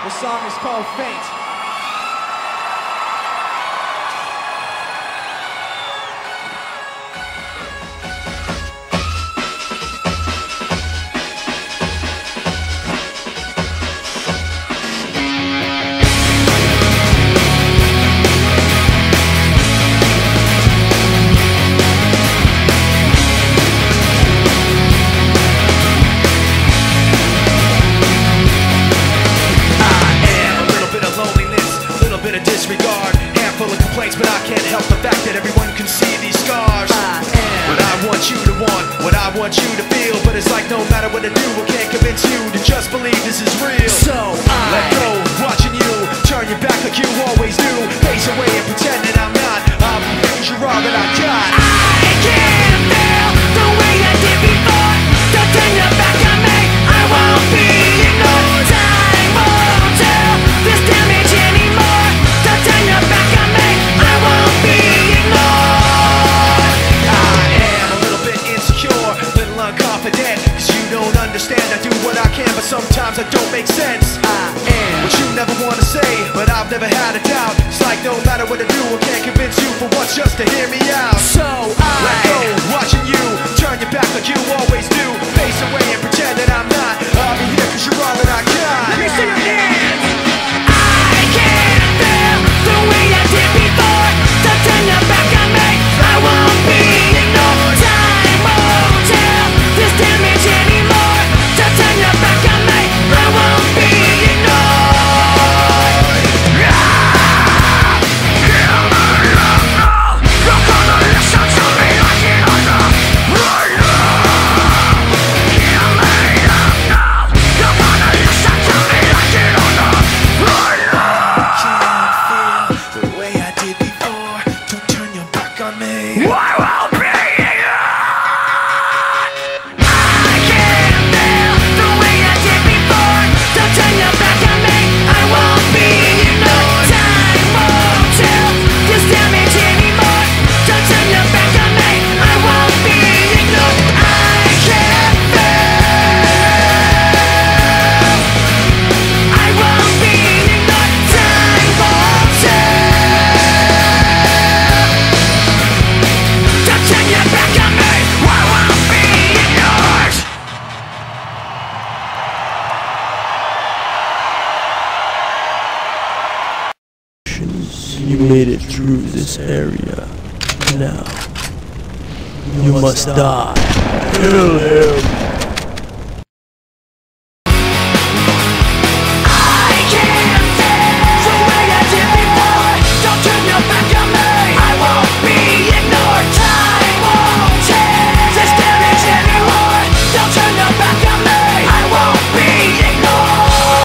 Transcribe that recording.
The song is called Faint. Disregard, handful of complaints, but I can't help the fact that everyone can see these scars. What I want you to want, what I want you to feel, but it's like no matter what I do, I can't convince you to just believe this is real. So I let go, watching you turn your back like you always do, face away and pretend that I'm not. I'm you're all that I got. I can't feel the way I did before. Don't turn your back on me, I won't be ignored. Time won't tell this damage anymore. Don't turn your back on me, I won't be ignored. I am a little bit insecure, a little unconfident, cause you don't understand. I do what I can, but sometimes I don't make sense. I am what you never wanna say, but I've never had a doubt. It's like no matter what I do, I can't convince you for once just to hear me out. So I let go, watching you turn your back like you always do, face away and pretend that I'm not. I'll be here cause you're all that I got. Let me see your hands. I can't feel the way I did before. Don't turn your back on me, I won't be ignored. Time won't tell this damage anymore. Don't turn your back on me, I won't be ignored. You made it through this area. Now, you must die. Kill him!